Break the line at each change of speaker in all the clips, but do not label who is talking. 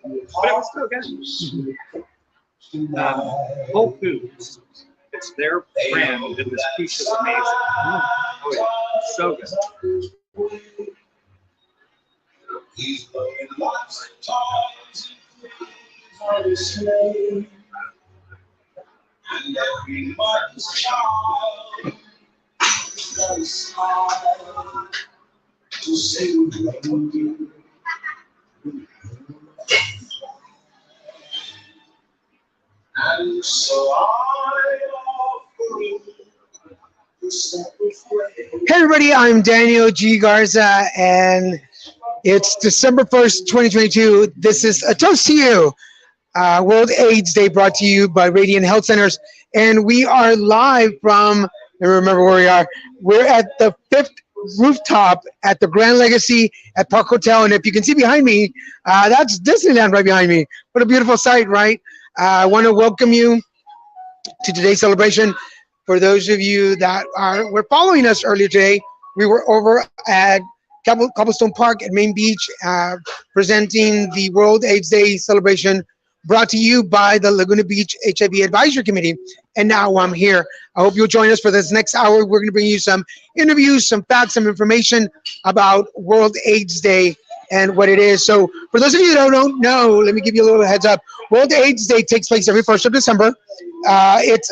but it was still good. Whole Foods, it's their brand, and this quiche is amazing. Oh yeah, so good. And every mother's child got a smile to say thank you. And so I offer you this sacrifice. Hey everybody, I'm Daniel G. Garza, and it's December 1st, 2022. This is a toast to you. World AIDS Day brought to you by Radiant Health Centers. And we are live from, remember where we are, we're at the 5th rooftop at the Grand Legacy at Park Hotel. And if you can see behind me, that's Disneyland right behind me. What a beautiful sight, right? I want to welcome you to today's celebration. For those of you that were following us earlier today, we were over at Cobblestone Park at Main Beach presenting the World AIDS Day celebration, brought to you by the Laguna Beach HIV Advisory Committee. And now I'm here. I hope you'll join us for this next hour. We're going to bring you some interviews, some facts, some information about World AIDS Day and what it is. So for those of you that don't know, let me give you a little heads up. World AIDS Day takes place every 1st of December. It's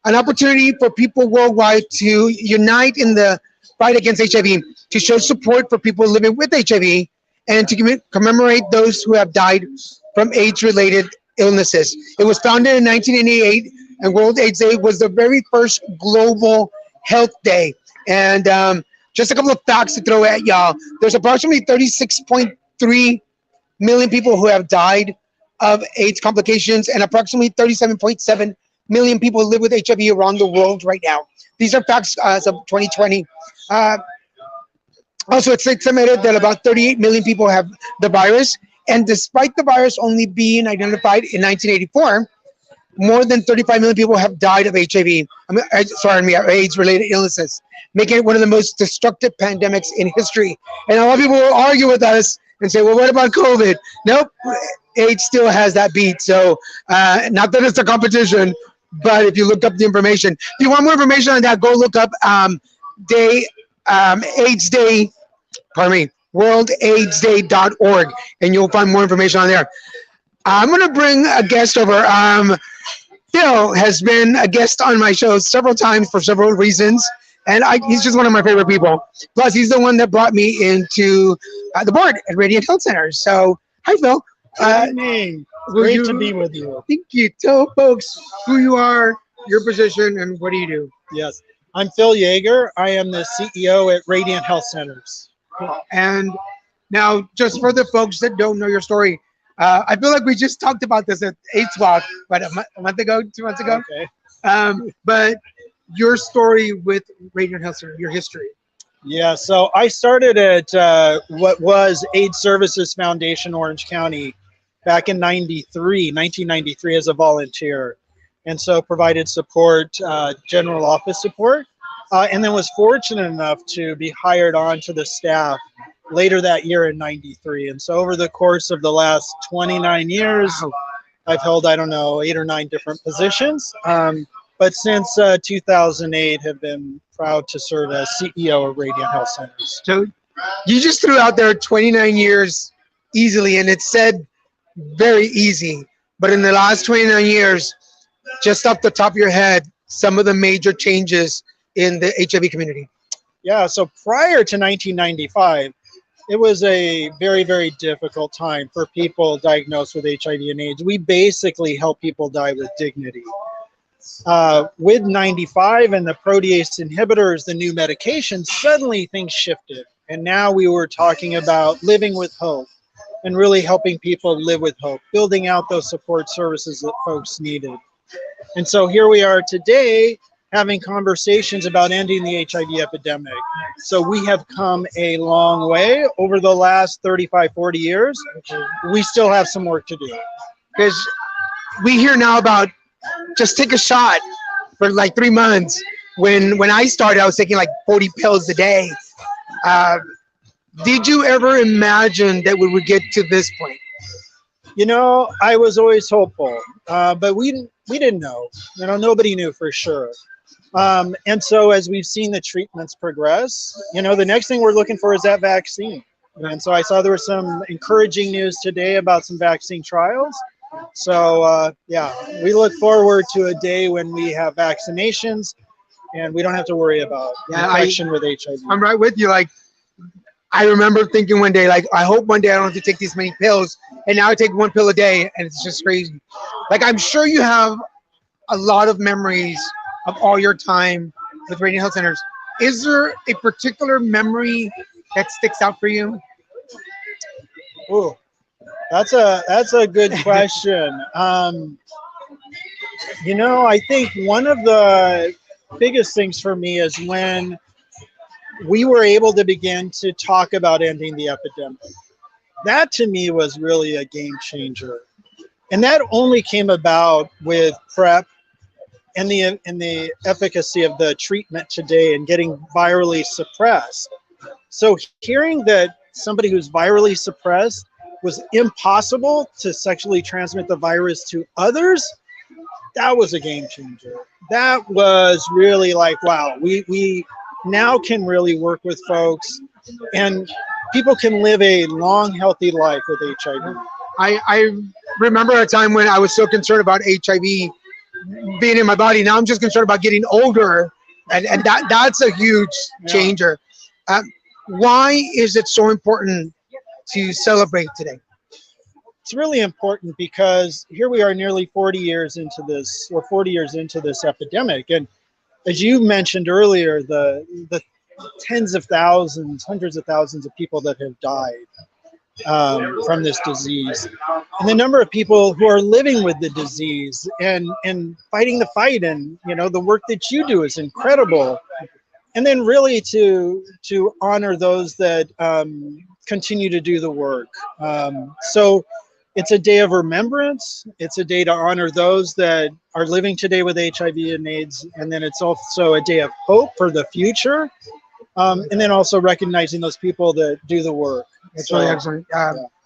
an opportunity for people worldwide to unite in the fight against HIV, to show support for people living with HIV, and to commemorate those who have died from AIDS-related illnesses. It was founded in 1988, and World AIDS Day was the very first global health day. And just a couple of facts to throw at y'all. There's approximately 36.3 million people who have died of AIDS complications, and approximately 37.7 million people live with HIV around the world right now. These are facts as of 2020. Also, it's estimated that about 38 million people have the virus. And despite the virus only being identified in 1984, more than 35 million people have died of HIV. AIDS-related illnesses, making it one of the most destructive pandemics in history. And a lot of people will argue with us and say, well, what about COVID? Nope, AIDS still has that beat. So not that it's a competition, but if you look up the information, if you want more information on that, go look up AIDS Day, worldaidsday.org, and you'll find more information on there. I'm going to bring a guest over. Phil has been a guest on my show several times for several reasons, and he's just one of my favorite people. Plus, he's the one that brought me into the board at Radiant Health Centers. So, hi, Phil.
Good evening. Great to be with you.
Thank you. Tell folks who you are, your position, and what do you do?
Yes, I'm Phil Yeager. I am the CEO at Radiant Health Centers.
And now, just for the folks that don't know your story, I feel like we just talked about this at AIDS Walk, but a month ago, 2 months ago.
Okay.
But your story with Radiant Health Center, your history.
Yeah, so I started at what was AIDS Services Foundation Orange County back in 1993 as a volunteer. And so provided support, general office support, and then was fortunate enough to be hired on to the staff later that year in 93. And so over the course of the last 29 years, I've held, 8 or 9 different positions. But since 2008, have been proud to serve as CEO of Radiant Health Centers.
So you just threw out there 29 years easily, and it said very easy. But in the last 29 years, just off the top of your head, some of the major changes in the HIV community.
Yeah, so prior to 1995, it was a very, very difficult time for people diagnosed with HIV and AIDS. We basically help people die with dignity. With 95 and the protease inhibitors, the new medications, suddenly things shifted. And now we were talking about living with hope and really helping people live with hope, building out those support services that folks needed. And so here we are today having conversations about ending the HIV epidemic. So we have come a long way over the last 35, 40 years. We still have some work to do.
Because we hear now about just take a shot for like 3 months. When I started, I was taking like 40 pills a day. Did you ever imagine that we would get to this point?
You know, I was always hopeful, but we didn't know. You know, nobody knew for sure. And so as we've seen the treatments progress, you know, the next thing we're looking for is that vaccine. And so I saw there was some encouraging news today about some vaccine trials. So yeah, we look forward to a day when we have vaccinations and we don't have to worry about infection with HIV.
I'm right with you. Like, I remember thinking one day, like, I hope one day I don't have to take these many pills. And now I take one pill a day, and it's just crazy. Like, I'm sure you have a lot of memories of all your time with Radiant Health Centers. Is there a particular memory that sticks out for you?
Ooh, that's a good question. You know, I think one of the biggest things for me is when we were able to begin to talk about ending the epidemic. That to me was really a game changer. And that only came about with PrEP and the efficacy of the treatment today and getting virally suppressed. So hearing that somebody who's virally suppressed was impossible to sexually transmit the virus to others, that was a game changer. That was really like, wow, we now can really work with folks and people can live a long, healthy life with HIV.
I remember a time when I was so concerned about HIV being in my body. Now I'm just concerned about getting older, and that's a huge changer. Why is it so important to celebrate today?
It's really important because here we are nearly 40 years into this, or 40 years into this epidemic. And as you mentioned earlier, the tens of thousands, hundreds of thousands of people that have died from this disease, and the number of people who are living with the disease and fighting the fight, and you know the work that you do is incredible. And then really to honor those that continue to do the work. So it's a day of remembrance. It's a day to honor those that are living today with HIV and AIDS, and then it's also a day of hope for the future. And then also recognizing those people that do the work.
It's really excellent.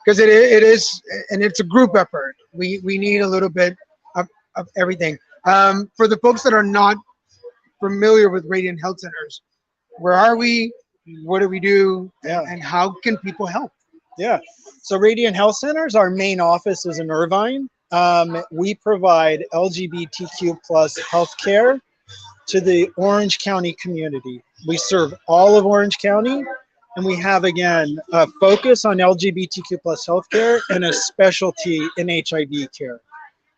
Because it is, and it's a group effort. We need a little bit of everything. For the folks that are not familiar with Radiant Health Centers, where are we? What do we do? And how can people help?
Yeah. So Radiant Health Centers, our main office is in Irvine. We provide LGBTQ plus healthcare to the Orange County community. We serve all of Orange County, and we have, again, a focus on LGBTQ plus healthcare and a specialty in HIV care.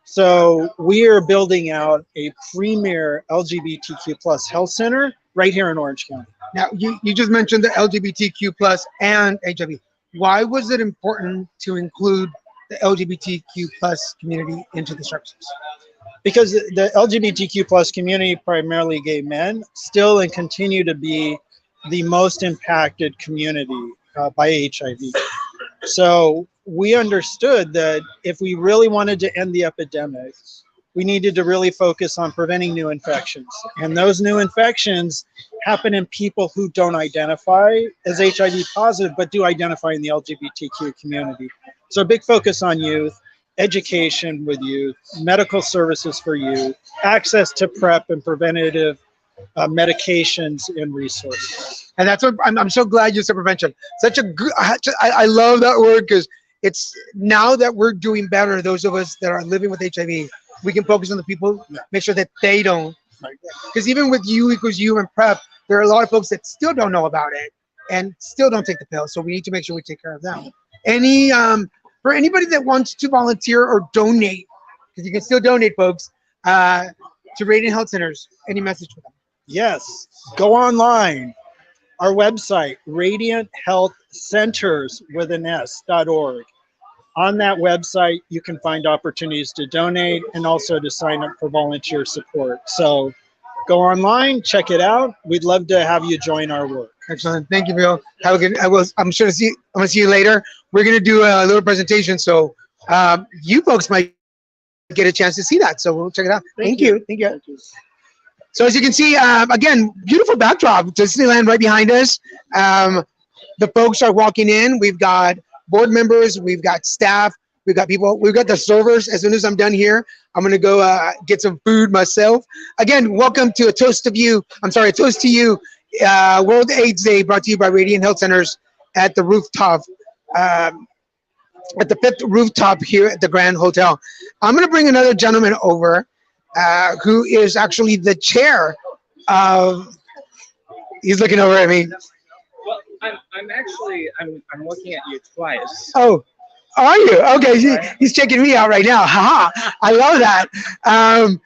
So we are building out a premier LGBTQ plus health center right here in Orange County.
Now, you just mentioned the LGBTQ plus and HIV. Why was it important to include the LGBTQ plus community into the services?
Because the LGBTQ plus community, primarily gay men, still and continue to be the most impacted community by HIV. So we understood that if we really wanted to end the epidemic, we needed to really focus on preventing new infections. And those new infections happen in people who don't identify as HIV positive, but do identify in the LGBTQ community. So a big focus on youth, education with youth, medical services for youth, access to PrEP and preventative medications and resources.
And that's what I'm so glad you said prevention. Such a good, I love that word, because it's now that we're doing better, those of us that are living with HIV, we can focus on the people, make sure that they don't. Because even with U equals U and PrEP, there are a lot of folks that still don't know about it and still don't take the pill. So we need to make sure we take care of them. For anybody that wants to volunteer or donate, because you can still donate, folks, to Radiant Health Centers, any message for them?
Yes, go online. Our website, radianthealthcenters.org. On that website, you can find opportunities to donate and also to sign up for volunteer support. So go online, check it out. We'd love to have you join our work.
Excellent. Thank you, Bill. Have a good. I'm sure I'm gonna see you later. We're gonna do a little presentation, so you folks might get a chance to see that. So we'll check it out. Thank you. Thank you. So as you can see, again, beautiful backdrop. Disneyland right behind us. The folks are walking in. We've got board members. We've got staff. We got people. We've got the servers. As soon as I'm done here, I'm gonna go get some food myself. Again, welcome to a toast of you. I'm sorry, a toast to you. World AIDS Day, brought to you by Radiant Health Centers at the rooftop, um, at the fifth rooftop here at the Grand Hotel. I'm gonna bring another gentleman over, who is actually the chair of. He's looking over at me.
Well, I'm actually I'm looking at you twice.
Oh, are you? Okay,
Right.
he's checking me out right now. Haha, I love that.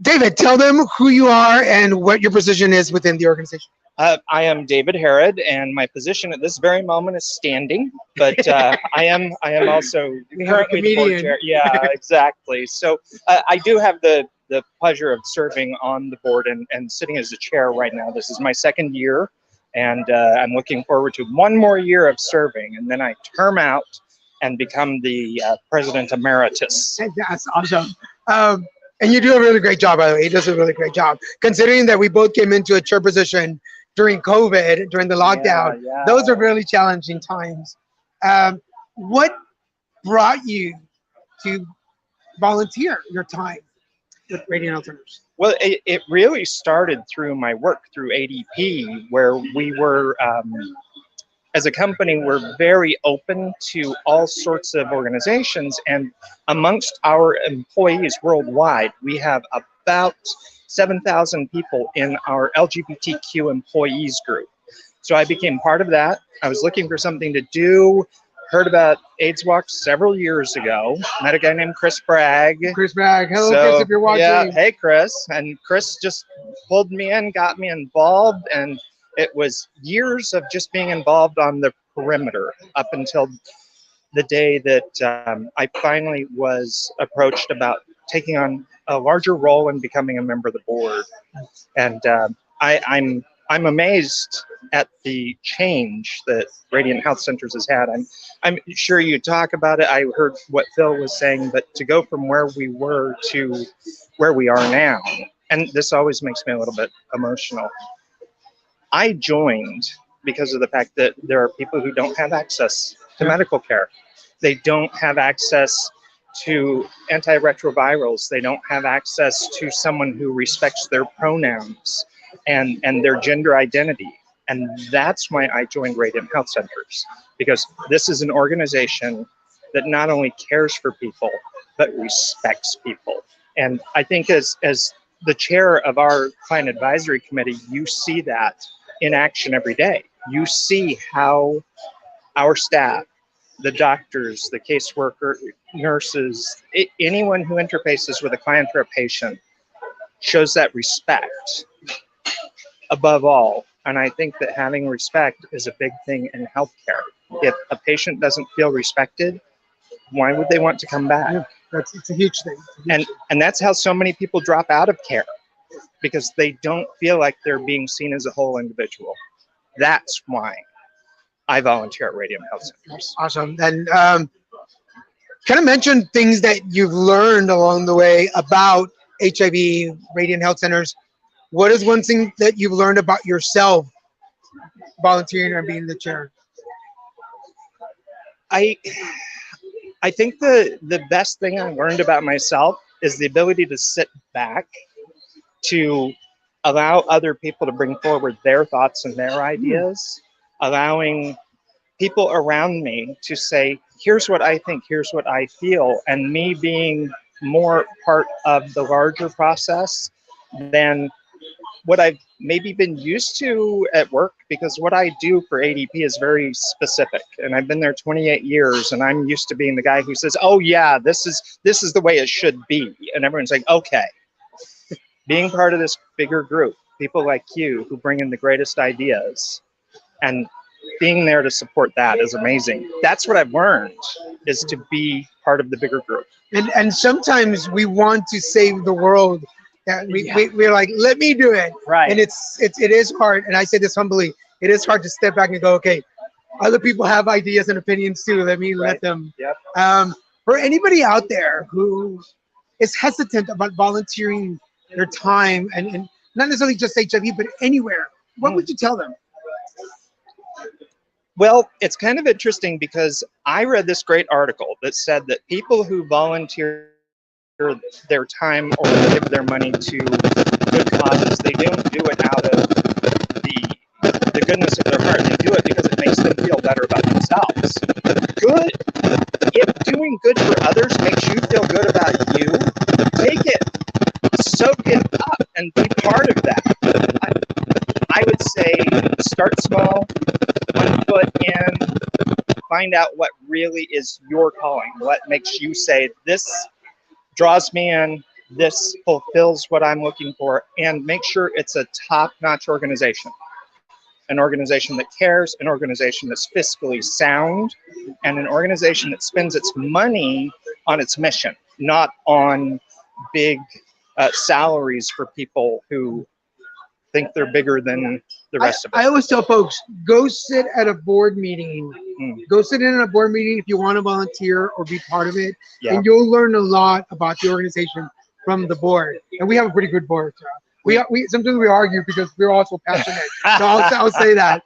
David, tell them who you are and what your position is within the organization.
I am David Harrod, and my position at this very moment is standing. But I am also
We have a
currently the board
comedian.
chair. Yeah, exactly. So I do have the pleasure of serving on the board and sitting as the chair right now. This is my second year, and I'm looking forward to one more year of serving, and then I term out and become the president emeritus.
That's awesome. And you do a really great job, by the way. He does a really great job. Considering that we both came into a chair position during COVID, during the lockdown,
Yeah.
those are really challenging times. What brought you to volunteer your time with Radiant Health Centers?
Well, it really started through my work through ADP, where we were, as a company, we're very open to all sorts of organizations. And amongst our employees worldwide, we have about 7,000 people in our LGBTQ employees group. So I became part of that. I was looking for something to do. Heard about AIDS Walk several years ago. Met a guy named Chris Bragg.
Chris Bragg. Hello,
So,
Chris, if you're watching.
yeah, hey Chris. And Chris just pulled me in, got me involved, and it was years of just being involved on the perimeter up until the day that I finally was approached about taking on a larger role and becoming a member of the board. And I'm amazed at the change that Radiant Health Centers has had. I'm sure you talk about it. I heard what Phil was saying, but to go from where we were to where we are now, and this always makes me a little bit emotional. I joined because of the fact that there are people who don't have access to medical care. They don't have access to antiretrovirals. They don't have access to someone who respects their pronouns and their gender identity. And that's why I joined Radiant Health Centers, because this is an organization that not only cares for people, but respects people. And I think as the chair of our client advisory committee, you see that in action every day. You see how our staff, the doctors, the caseworker, nurses, anyone who interfaces with a client or a patient shows that respect above all. And I think that having respect is a big thing in healthcare. If a patient doesn't feel respected, why would they want to come back?
Yeah, it's a huge thing.
And that's how so many people drop out of care, because they don't feel like they're being seen as a whole individual. That's why I volunteer at Radiant Health Centers.
Awesome. And kind of mention things that you've learned along the way about HIV, Radiant Health Centers. What is one thing that you've learned about yourself volunteering and being the chair?
I think the best thing I learned about myself is the ability to sit back, to allow other people to bring forward their thoughts and their ideas, allowing people around me to say, here's what I think, here's what I feel, and me being more part of the larger process than what I've maybe been used to at work, because what I do for ADP is very specific, and I've been there 28 years, and I'm used to being the guy who says, oh yeah, this is the way it should be, and everyone's like, okay. Being part of this bigger group, people like you who bring in the greatest ideas, and being there to support that is amazing. That's what I've learned, is to be part of the bigger group.
And sometimes we want to save the world. We're like, let me do it.
Right.
And it is hard. And I say this humbly, it is hard to step back and go, okay, other people have ideas and opinions too. Let me let them.
Yep.
For anybody out there who is hesitant about volunteering their time and not necessarily just HIV, but anywhere, what would you tell them?
Well, it's kind of interesting because I read this great article that said that people who volunteer their time or give their money to good causes, they don't do it out of the goodness of their heart. They do it because it makes them feel better about themselves. Good. If doing good for others makes you feel good about you, take it, soak it up, and be part of that. I would say start small, 1 foot in, find out what really is your calling, what makes you say, this draws me in, this fulfills what I'm looking for, and make sure it's a top-notch organization. An organization that cares, an organization that's fiscally sound, and an organization that spends its money on its mission, not on big salaries for people who think they're bigger than the rest of us.
I always tell folks, go sit at a board meeting. Go sit in a board meeting if you want to volunteer or be part of it, and you'll learn a lot about the organization from the board. And we have a pretty good board. We sometimes we argue because we're also passionate. So I'll say that.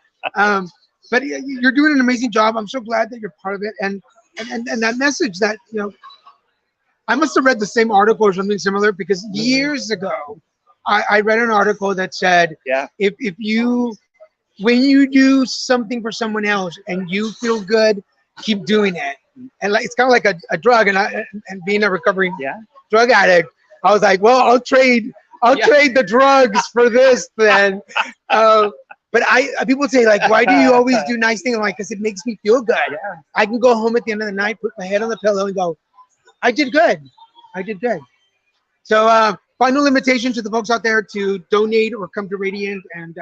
But you're doing an amazing job. I'm so glad that you're part of it. And that message that, you know, I must have read the same article or something similar, because years ago I read an article that said, if you, when you do something for someone else and you feel good, keep doing it. And like, it's kind of like a drug, and being a recovering drug addict, I was like, well, I'll trade the drugs for this then. But people say, like, why do you always do nice things? I'm like, because it makes me feel good. I can go home at the end of the night, put my head on the pillow and go, I did good. I did good. So final invitation to the folks out there to donate or come to Radiant and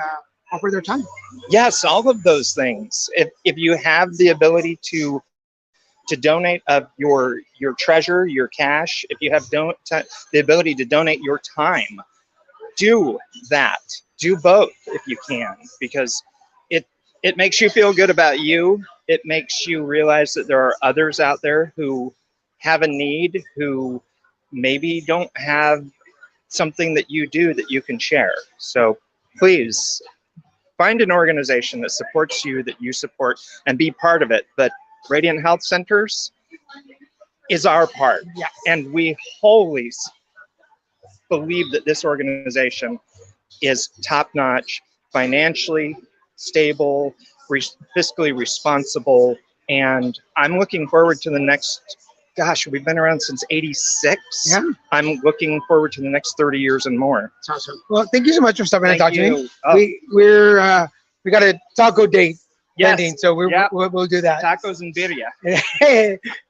offer their time.
Yes, all of those things. If you have the ability to donate of your treasure, your cash, if you have the ability to donate your time, do that. Do both if you can, because it makes you feel good about you. It makes you realize that there are others out there who have a need, who maybe don't have something that you do that you can share. So please find an organization that supports you, that you support, and be part of it. But Radiant Health Centers is our part. And we wholly believe that this organization is top-notch, financially stable, fiscally responsible, and I'm looking forward to the next, gosh, we've been around since '86. I'm looking forward to the next 30 years and more.
That's awesome. Well, thank you so much for stopping and talking to me.
Oh.
We got a taco date pending, so we'll do that.
Tacos and birria.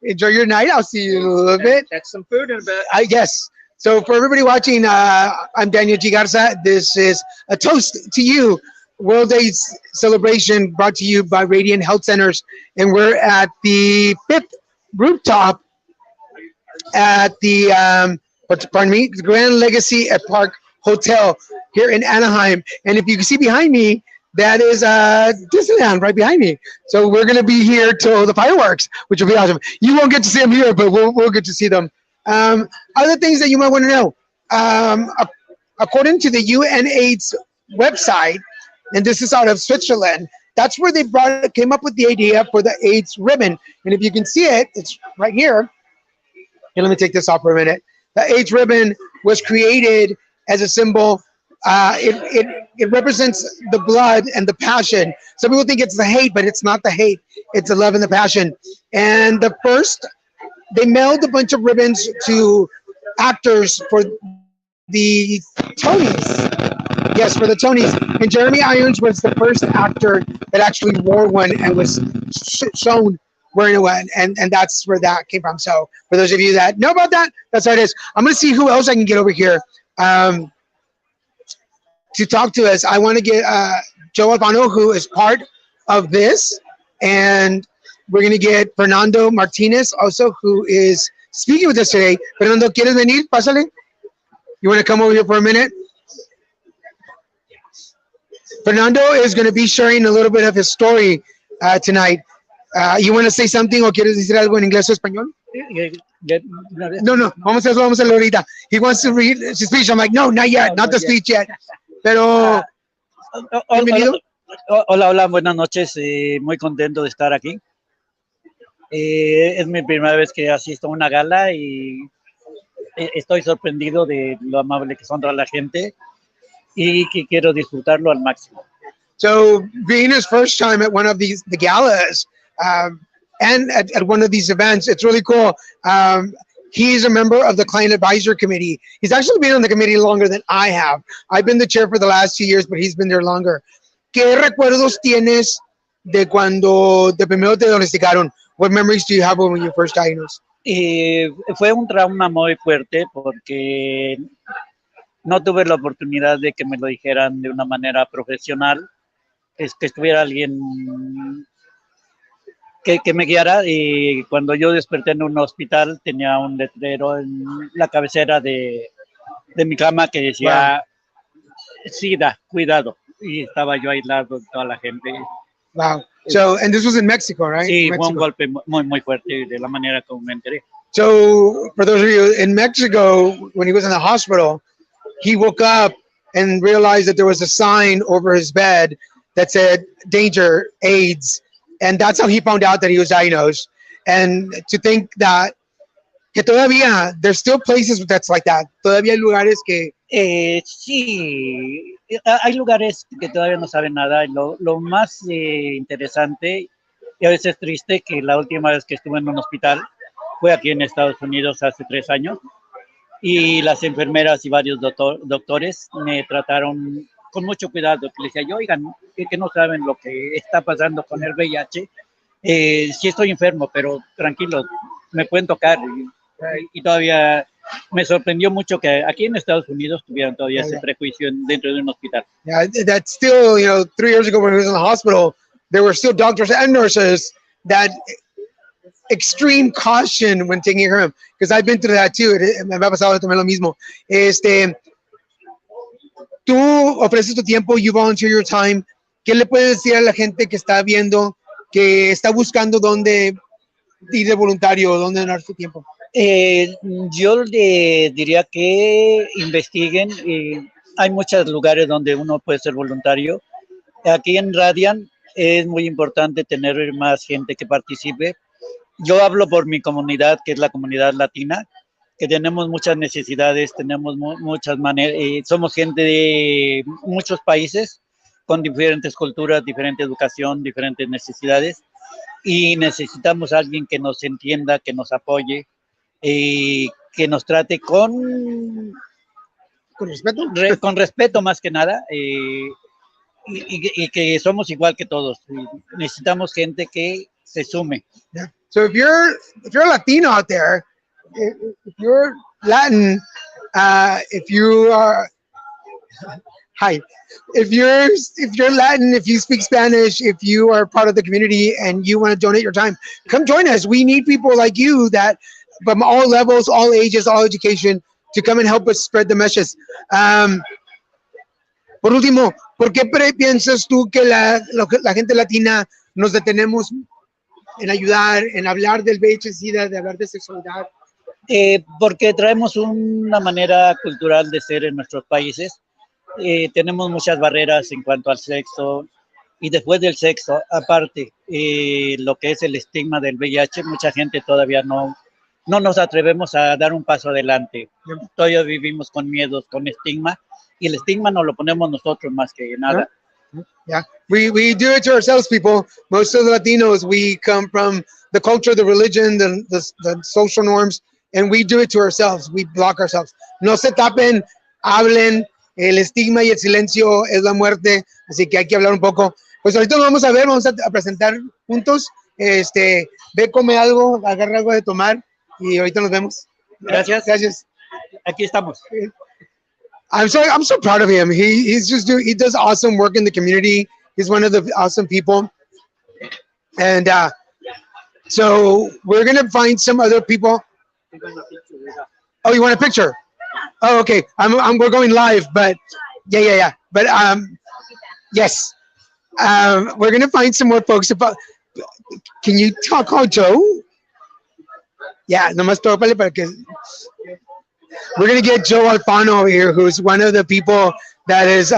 Enjoy your night. I'll see you in a little bit.
Catch some food in a bit.
Yes. So for everybody watching, I'm Daniel G. Garza. This is a toast to you, World AIDS celebration brought to you by Radiant Health Centers. And we're at the 5th rooftop at the, Grand Legacy at Park Hotel here in Anaheim. And if you can see behind me, that is Disneyland right behind me. So we're going to be here till the fireworks, which will be awesome. You won't get to see them here, but we'll get to see them. Other things that you might want to know. According to the UNAIDS website, and this is out of Switzerland, that's where they came up with the idea for the AIDS ribbon. And if you can see it, it's right here. And let me take this off for a minute. The AIDS ribbon was created as a symbol. It represents the blood and the passion. Some people think it's the hate, but it's not the hate. It's the love and the passion. And they mailed a bunch of ribbons to actors for the Tonys. Yes, for the Tonys. And Jeremy Irons was the first actor that actually wore one and was shown wearing one. And that's where that came from. So for those of you that know about that, that's how it is. I'm going to see who else I can get over here to talk to us. I want to get Joe Albano, who is part of this. And we're going to get Fernando Martinez also, who is speaking with us today. Fernando, ¿quieres venir? Pásale. You want to come over here for a minute? Fernando is going to be sharing a little bit of his story tonight. You want to say something o quieres decir algo en inglés o español? No, vamos a hacerlo ahorita. He wants to read his speech. I'm like, no, not yet, not the speech yet. Pero, bienvenido.
Hola, hola, buenas noches. Muy contento de estar aquí. Es mi primera vez que asisto a una gala y estoy sorprendido de lo amable que son toda la gente y que quiero disfrutarlo al máximo.
So being his first time at one of the galas, and at one of these events, it's really cool. He's a member of the client advisor committee. He's actually been on the committee longer than I have. I've been the chair for the last 2 years, but he's been there longer. ¿Qué recuerdos tienes de cuando de primero te diagnosticaron? What memories do you have when you were first diagnosed?
Fue un trauma muy fuerte porque no tuve la oportunidad de que me lo dijeran de una manera profesional, es que estuviera alguien que me guiara, y cuando yo desperté en un hospital tenía un letrero en la cabecera de mi cama que decía SIDA, cuidado, y estaba yo aislado de toda la gente.
Wow. So, and this was in Mexico, right?
Sí,
Mexico.
fue un golpe muy, muy fuerte de la manera como me enteré.
So, for those of you in Mexico, when he was in the hospital, he woke up and realized that there was a sign over his bed that said "Danger, AIDS," and that's how he found out that he was diagnosed. And to think that que todavía there's still places that's like that. Todavía hay lugares que
Sí, hay lugares que todavía no saben nada. Lo más interesante y a veces triste que la última vez que estuve en un hospital fue aquí en Estados Unidos hace 3 años, y las enfermeras y varios doctores me trataron con mucho cuidado. Que les decía yo, oigan, que no saben lo que está pasando con el VIH. Sí estoy enfermo, pero tranquilo, me pueden tocar. Y todavía me sorprendió mucho que aquí en Estados Unidos tuvieran todavía ese prejuicio dentro de un hospital.
yeah, that's still 3 years ago when he was in the hospital, there were still doctors and nurses that extreme caution when taking care of him, because I've been through that too. Me ha pasado también lo mismo. Tú ofreces tu tiempo, you volunteer your time. ¿Qué le puedes decir a la gente que está viendo, que está buscando dónde ir de voluntario, dónde donar su tiempo?
Yo le diría que investiguen. Hay muchos lugares donde uno puede ser voluntario. Aquí en Radian es muy importante tener más gente que participe. Yo hablo por mi comunidad, que es la comunidad latina, que tenemos muchas necesidades, tenemos muchas maneras, somos gente de muchos países con diferentes culturas, diferente educación, diferentes necesidades, y necesitamos a alguien que nos entienda, que nos apoye, que nos trate con
respeto.
Con respeto más que nada, y que somos igual que todos. Necesitamos gente que se sume.
Yeah. So if you're Latino out there, if you're Latin, if you are hi, if you're Latin, if you speak Spanish, if you are part of the community and you want to donate your time, come join us. We need people like you that from all levels, all ages, all education to come and help us spread the message. Por último, ¿por qué piensas tú que la gente latina nos detenemos en ayudar, en hablar del VIH-Sida, de hablar de sexualidad?
Porque traemos una manera cultural de ser en nuestros países. Tenemos muchas barreras en cuanto al sexo, y después del sexo, aparte, lo que es el estigma del VIH, mucha gente todavía no nos atrevemos a dar un paso adelante. Todavía vivimos con miedos, con estigma, y el estigma nos lo ponemos nosotros más que nada.
Yeah, we do it to ourselves, people. Most of the Latinos, we come from the culture, the religion, the social norms, and we do it to ourselves. We block ourselves. No se tapen, hablen. El estigma y el silencio es la muerte, así que hay que hablar un poco. Pues ahorita nos vamos a ver, vamos a presentar juntos. Ve, come algo, agarra algo de tomar y ahorita nos vemos.
Gracias.
Gracias.
Aquí estamos.
I'm so proud of him. He does awesome work in the community. He's one of the awesome people. And so we're gonna find some other people. Oh, you want a picture? Oh, okay. We're going live, but yeah. But yes. We're gonna find some more folks about. Can you call Joe? Yeah, nomás tópale para que. We're gonna get Joe Alfano over here, who's one of the people that is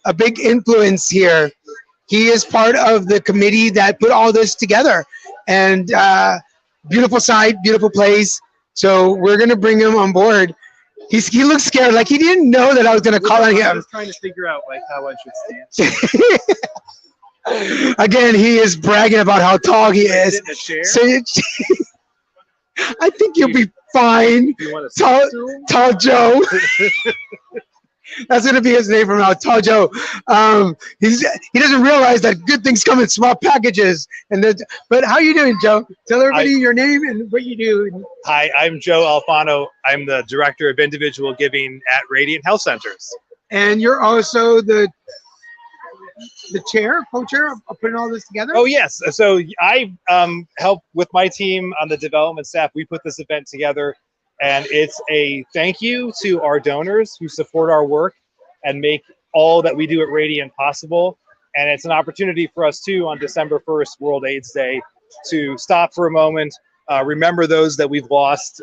a big influence here. He is part of the committee that put all this together, and beautiful site, beautiful place. So we're gonna bring him on board. He looks scared, like he didn't know that I was gonna call on
I'm
him.
just trying to figure out like how I should stand.
Again, he is bragging about how tall he is.
Sit in a chair?
So I think you'll be fine.
Do you want to
Tall,
sit to him?
Tall Joe. That's gonna be his name from now, Tall Joe. He doesn't realize that good things come in small packages. But how you doing, Joe? Tell everybody your name and what you do.
Hi, I'm Joe Alfano. I'm the Director of Individual Giving at Radiant Health Centers.
And you're also the co-chair of putting all this together?
Oh, yes. So I help with my team on the development staff. We put this event together, and it's a thank you to our donors who support our work and make all that we do at Radiant possible. And it's an opportunity for us, too, on December 1st, World AIDS Day, to stop for a moment, remember those that we've lost,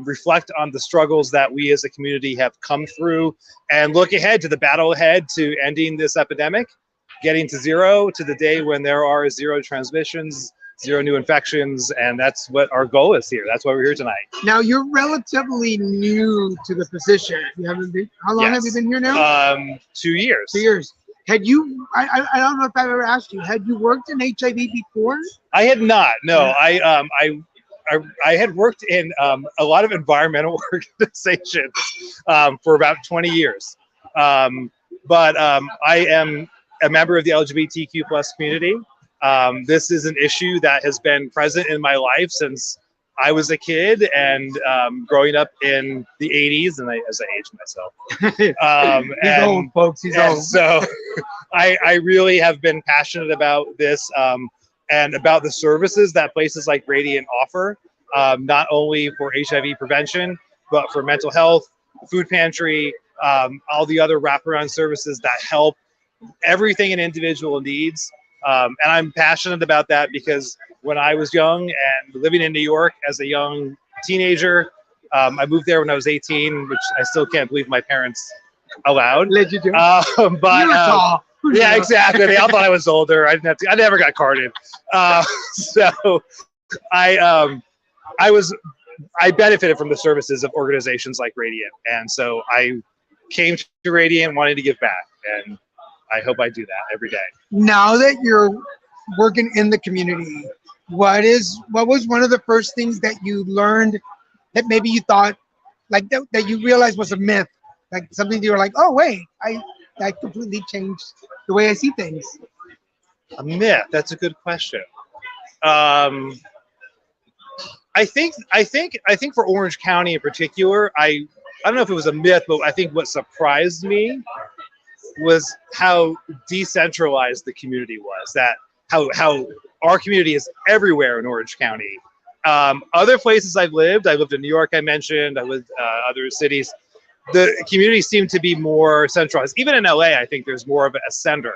reflect on the struggles that we as a community have come through, and look ahead to the battle ahead to ending this epidemic, getting to zero, to the day when there are zero transmissions, zero new infections, and that's what our goal is here. That's why we're here tonight.
Now, you're relatively new to the position. You haven't been, how long have you been here now?
2 years.
2 years. Had you, I don't know if I've ever asked you, had you worked in HIV before?
I had not, no. I had worked in a lot of environmental organizations for about 20 years. But I am a member of the LGBTQ plus community. This is an issue that has been present in my life since I was a kid and growing up in the 80s, and as I age myself.
He's old, folks. He's old.
So I really have been passionate about this and about the services that places like Radiant offer, not only for HIV prevention, but for mental health, food pantry, all the other wraparound services that help everything an individual needs. And I'm passionate about that because when I was young and living in New York as a young teenager, I moved there when I was 18, which I still can't believe my parents allowed.
Let you do.
But
you were tall.
yeah, exactly. They all thought I was older. I didn't have to. I never got carded. So I benefited from the services of organizations like Radiant, and so I came to Radiant wanting to give back, and I hope I do that every day.
Now that you're working in the community, what was one of the first things that you learned that maybe you thought like that you realized was a myth, like something you were like, oh wait, I completely changed the way I see things?
A myth? That's a good question. I think for Orange County in particular, I don't know if it was a myth, but I think what surprised me was how decentralized the community was. That how our community is everywhere in Orange County. Other places I lived in New York, I mentioned, I lived other cities. The community seemed to be more centralized. Even in LA, I think there's more of a center.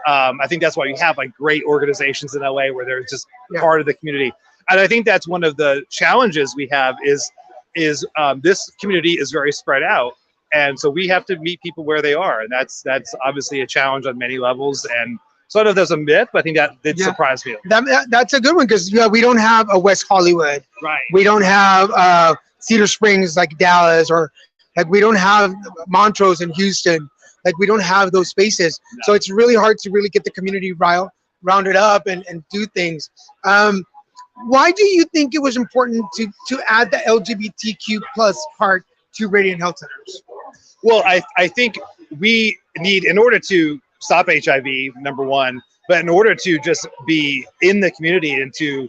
I think that's why you have like great organizations in LA where they're just part of the community. And I think that's one of the challenges we have is this community is very spread out. And so we have to meet people where they are. And that's obviously a challenge on many levels. And so I don't know if there's a myth, but I think that did surprise me.
That's a good one because we don't have a West Hollywood.
Right.
We don't have Cedar Springs like Dallas, or like we don't have Montrose in Houston. Like we don't have those spaces. No. So it's really hard to really get the community rounded up and do things. Why do you think it was important to add the LGBTQ plus part to Radiant Health Centers?
Well, I think we need, in order to stop HIV, number one, but in order to just be in the community and to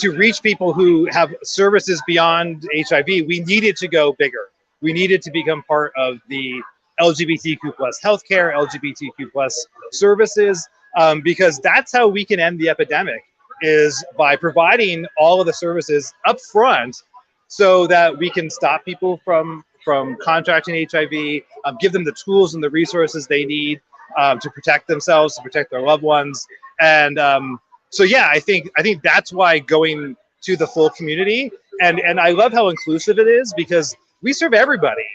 reach people who have services beyond HIV, we needed to go bigger. We needed to become part of the LGBTQ plus healthcare, LGBTQ plus services, because that's how we can end the epidemic, is by providing all of the services up front so that we can stop people from contracting HIV, give them the tools and the resources they need to protect themselves, to protect their loved ones. And so, yeah, I think that's why going to the full community, and I love how inclusive it is, because we serve everybody.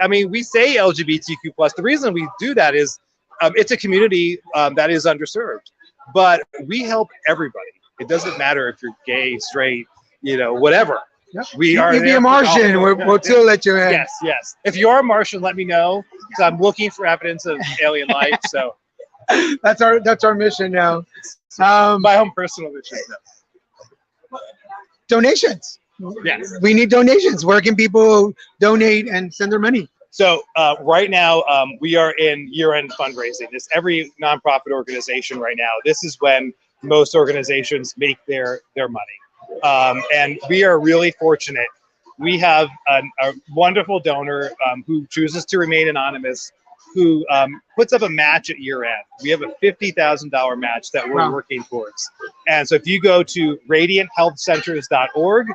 I mean, we say LGBTQ plus. The reason we do that is it's a community that is underserved, but we help everybody. It doesn't matter if you're gay, straight, whatever.
Yep.
We are.
If you're a Martian, we'll still let you in.
Yes, yes. If you are a Martian, let me know. So I'm looking for evidence of alien life. So
that's our mission now.
My own personal mission.
Donations.
Yes.
We need donations. Where can people donate and send their money?
So right now we are in year-end fundraising. Every nonprofit organization right now. This is when most organizations make their money, and we are really fortunate. We have a wonderful donor who chooses to remain anonymous, who puts up a match at year-end. We have a $50,000 match that we're working towards. And so if you go to radianthealthcenters.org,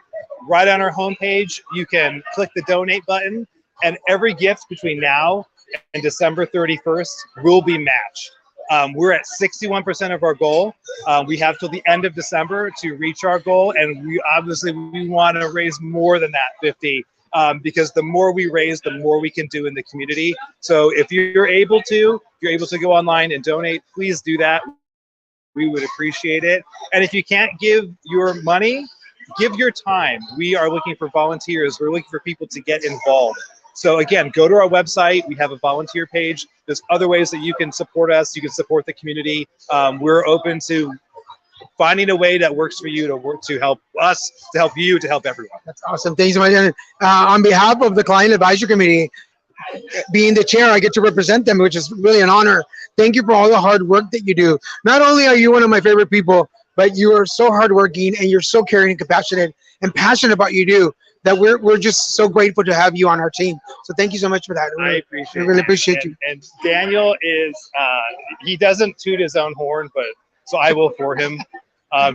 right on our homepage, you can click the donate button, and every gift between now and December 31st will be matched. We're at 61% of our goal. We have till the end of December to reach our goal, and we want to raise more than that 50, because the more we raise, the more we can do in the community. So if you're able to go online and donate, please do that. We would appreciate it. And if you can't give your money, give your time. We are looking for volunteers. We're looking for people to get involved. So again, go to our website. We have a volunteer page. There's other ways that you can support us. You can support the community. We're open to finding a way that works for you to help us, to help you, to help everyone.
That's awesome. Thank you so much. On behalf of the Client Advisory Committee, being the chair, I get to represent them, which is really an honor. Thank you for all the hard work that you do. Not only are you one of my favorite people, but you are so hardworking and you're so caring and compassionate and passionate about what you do, that we're just so grateful to have you on our team. So thank you so much for that.
I appreciate it.
I really appreciate you.
And Daniel is, he doesn't toot his own horn, but so I will for him.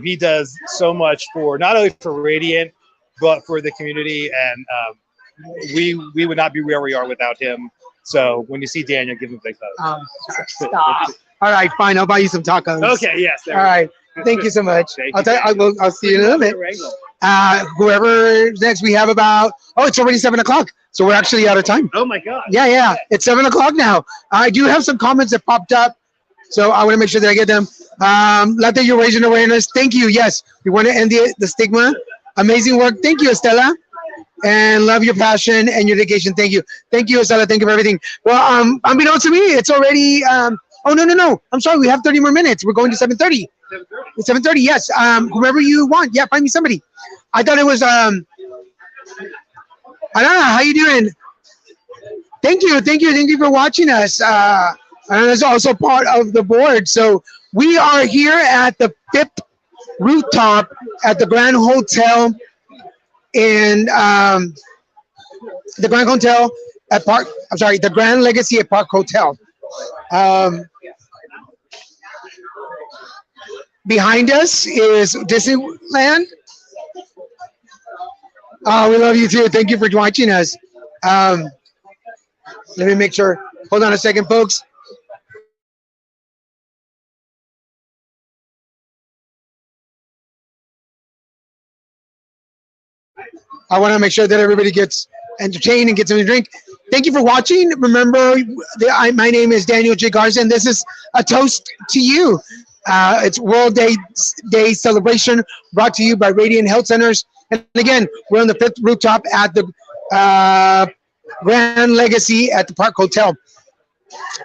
He does so much for, not only for Radiant, but for the community. And we would not be where we are without him. So when you see Daniel, give him a big hug.
Stop. All right, fine. I'll buy you some tacos.
Okay, yes.
All right. Thank you so much. I'll see you in a little bit. Whoever's next, we have about, it's already 7 o'clock. So we're actually out of time.
Oh my God.
Yeah. It's 7 o'clock now. I do have some comments that popped up, so I want to make sure that I get them. Let that you're raising awareness. Thank you. Yes, we want to end the stigma. Amazing work. Thank you, Estela. And love your passion and your dedication. Thank you. Thank you, Estela. Thank you for everything. Well, unbeknownst to me, it's already, no. I'm sorry. We have 30 more minutes. We're going to 7:30. 7:30, yes. Whoever you want. Yeah, find me somebody. I thought it was, I don't know. How you doing? Thank you for watching us. And it's also part of the board. So we are here at the 5th rooftop at the Grand Hotel in the Grand Legacy at Park Hotel. Behind us is Disneyland. We love you too. Thank you for watching us. Let me make sure. Hold on a second, folks. I want to make sure that everybody gets entertained and gets something to drink. Thank you for watching. Remember, my name is Daniel J. Garza, and this is a toast to you. It's World Day celebration brought to you by Radiant Health Centers. And again, we're on the 5th rooftop at the Grand Legacy at the Park Hotel.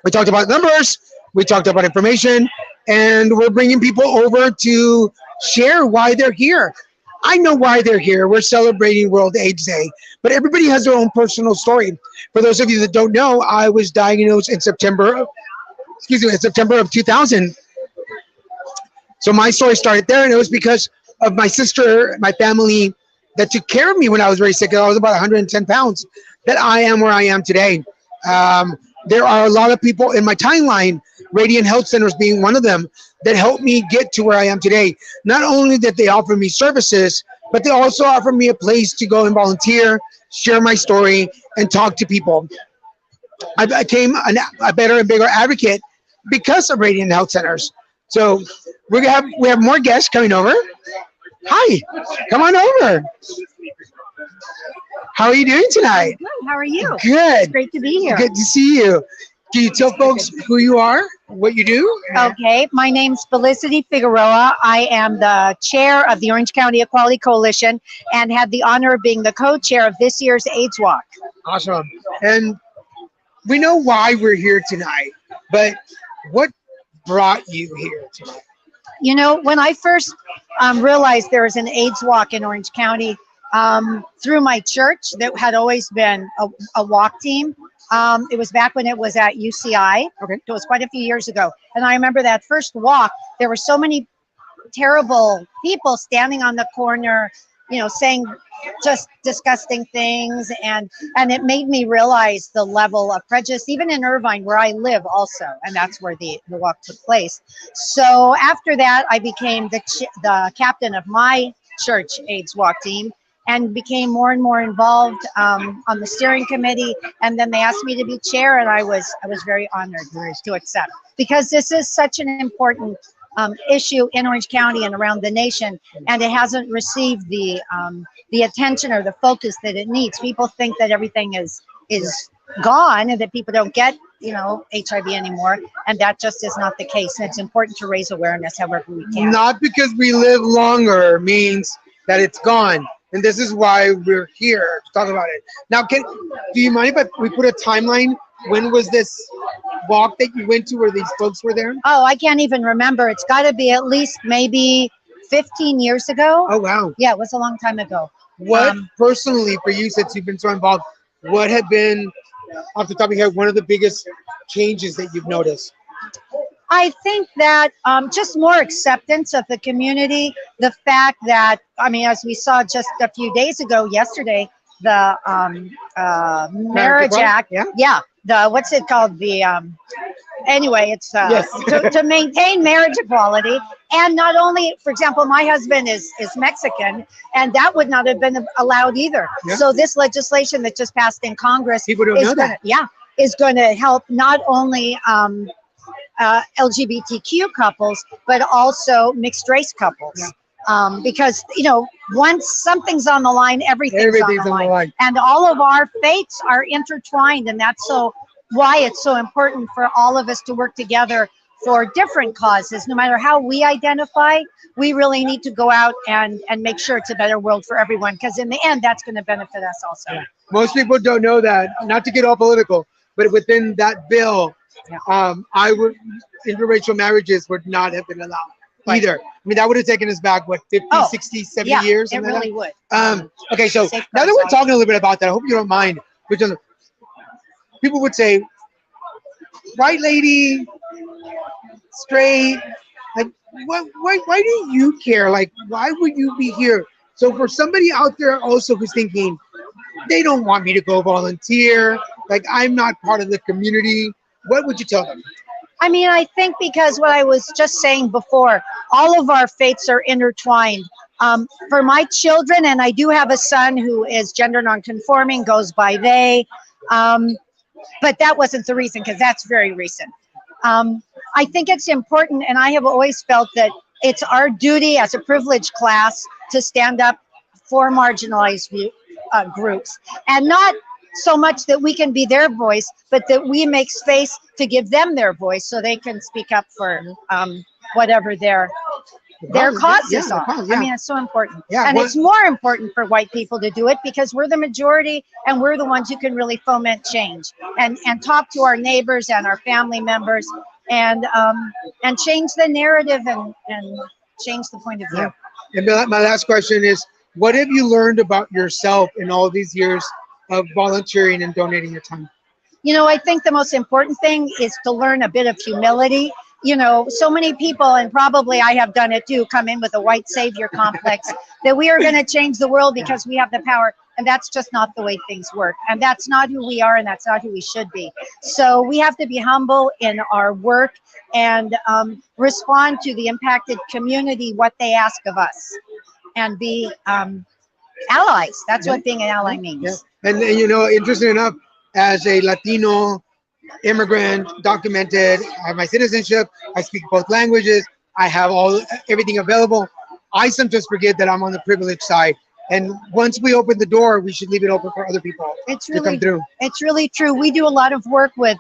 We talked about numbers, we talked about information, and we're bringing people over to share why they're here. I know why they're here. We're celebrating World AIDS Day, but everybody has their own personal story. For those of you that don't know, I was diagnosed in September of 2000. So my story started there, and it was because of my sister, my family that took care of me when I was very sick. I was about 110 pounds, that I am where I am today. There are a lot of people in my timeline, Radiant Health Centers being one of them, that helped me get to where I am today. Not only that they offer me services, but they also offer me a place to go and volunteer, share my story, and talk to people. I became a better and bigger advocate because of Radiant Health Centers. So we have more guests coming over. Hi, come on over. How are you doing tonight?
How are you?
Good.
Great to be here.
Good to see you. Can you tell folks who you are, what you do?
Okay, my name's Felicity Figueroa. I am the chair of the Orange County Equality Coalition and had the honor of being the co-chair of this year's AIDS Walk.
Awesome. And we know why we're here tonight, but what brought you here tonight?
You know, when I first realized there was an AIDS Walk in Orange County, through my church that had always been a walk team. It was back when it was at UCI.
Okay.
It was quite a few years ago. And I remember that first walk, there were so many terrible people standing on the corner, you know, saying just disgusting things. And it made me realize the level of prejudice, even in Irvine, where I live also. And that's where the walk took place. So after that, I became the captain of my church AIDS Walk team, and became more and more involved on the steering committee. And then they asked me to be chair, and I was very honored to accept, because this is such an important issue in Orange County and around the nation, and it hasn't received the attention or the focus that it needs. People think that everything is gone and that people don't get, you know, HIV anymore, and that just is not the case. And it's important to raise awareness however we can.
Not because we live longer means that it's gone. And this is why we're here to talk about it. Now, do you mind if we put a timeline? When was this walk that you went to where these folks were there?
Oh, I can't even remember. It's got to be at least maybe 15 years ago.
Oh, wow.
Yeah, it was a long time ago.
What personally for you, since you've been so involved, what have been, off the top of your head, one of the biggest changes that you've noticed?
I think that just more acceptance of the community, the fact that, I mean, as we saw just a few days ago, yesterday, the Marriage Act, yeah, the, what's it called? The, anyway, it's
Yes.
to maintain marriage equality. And not only, for example, my husband is Mexican, and that would not have been allowed either.
Yeah.
So this legislation that just passed in Congress
People don't know that.
is going to help not only LGBTQ couples, but also mixed race couples. Yeah. Because, you know, once something's on the line, everything's on the line. And all of our fates are intertwined, and that's why it's so important for all of us to work together for different causes. No matter how we identify, we really need to go out and make sure it's a better world for everyone, because in the end, that's going to benefit us also.
Yeah. Most people don't know that, not to get all political, but within that bill, interracial marriages would not have been allowed either. I mean, that would have taken us back, what, 50, 60, 70 years?
It really would.
Okay, so now that we're talking a little bit about that, I hope you don't mind. People would say, white lady, straight, like, why do you care? Like, why would you be here? So for somebody out there also who's thinking, they don't want me to go volunteer, like, I'm not part of the community, what would you tell them?
I mean, I think because what I was just saying before, all of our fates are intertwined. For my children, and I do have a son who is gender nonconforming, goes by they, but that wasn't the reason, because that's very recent. I think it's important, and I have always felt that it's our duty as a privileged class to stand up for marginalized groups, and not so much that we can be their voice, but that we make space to give them their voice so they can speak up for whatever their causes are. I mean, it's so important. And it's more important for white people to do it, because we're the majority, and we're the ones who can really foment change and talk to our neighbors and our family members and change the narrative and change the point of view.
And my last question is, what have you learned about yourself in all these years of volunteering and donating your time?
You know, I think the most important thing is to learn a bit of humility. You know, so many people, and probably I have done it too, come in with a white savior complex that we are going to change the world because we have the power. And that's just not the way things work. And that's not who we are, and that's not who we should be. So we have to be humble in our work and respond to the impacted community, what they ask of us, and be allies. That's what being an ally means.
Yeah. And you know, interesting enough, as a Latino immigrant, documented, I have my citizenship, I speak both languages, I have everything available. I sometimes forget that I'm on the privileged side. And once we open the door, we should leave it open for other people
It's
to come
really,
through.
it's really true. We do a lot of work with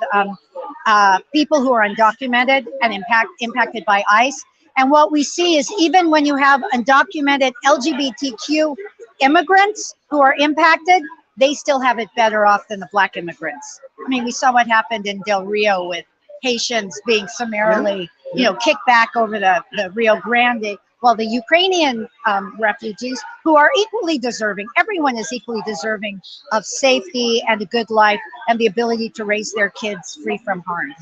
people who are undocumented and impacted by ICE. And what we see is even when you have undocumented LGBTQ immigrants who are impacted, they still have it better off than the Black immigrants. I mean, we saw what happened in Del Rio with Haitians being summarily, kicked back over the Rio Grande. Well, the Ukrainian refugees who are equally deserving, everyone is equally deserving of safety and a good life and the ability to raise their kids free from harm.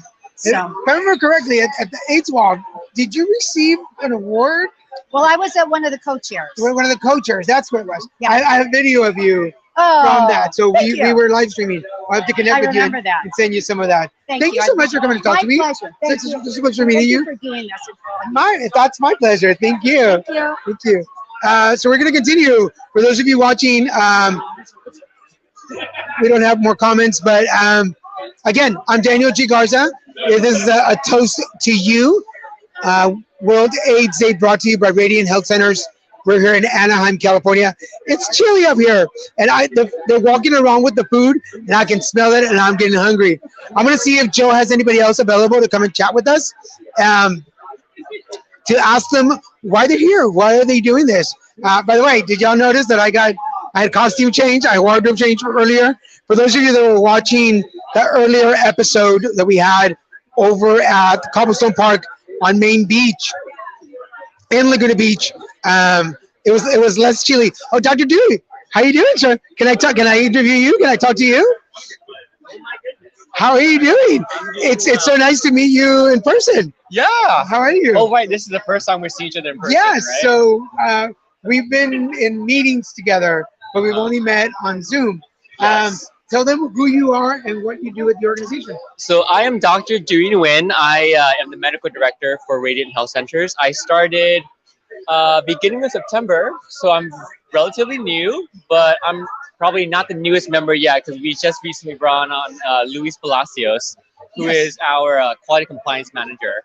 If I remember correctly, at the AIDS Walk, did you receive an award?
Well, I was at one of the co-chairs.
One of the co-chairs, that's what it was.
Yeah.
I have video of you from that. So we were live streaming. I'll have to connect with you and send you some of that. Thank you so much for coming to talk to me.
My pleasure. Thank you.
It's so much for meeting you.
Thank you for doing this.
That's my pleasure. Thank you.
Thank you.
Thank you. So we're going to continue. For those of you watching, we don't have more comments, but again, I'm Daniel G. Garza. This is a toast to you. World AIDS Day brought to you by Radiant Health Centers. We're here in Anaheim, California. It's chilly up here, and they're walking around with the food, and I can smell it, and I'm getting hungry. I'm going to see if Joe has anybody else available to come and chat with us, to ask them why they're here. Why are they doing this? By the way, did y'all notice that I had costume change? I wardrobe change earlier. For those of you that were watching the earlier episode that we had over at Cobblestone Park on Main Beach in Laguna Beach, it was less chilly. Oh, Dr. Dewey, how you doing, sir? Can I interview you? Can I talk to you? How are you doing? It's so nice to meet you in person.
Yeah.
How are you?
Oh, right. This is the first time we see each other in person.
Yes.
Right?
So we've been in meetings together, but we've only met on Zoom.
Yes.
Tell them who you are and what you do at the organization.
So I am Dr. Dewey Nguyen. I am the medical director for Radiant Health Centers. I started beginning of September, so I'm relatively new, but I'm probably not the newest member yet because we just recently brought on Luis Palacios, who is our quality compliance manager.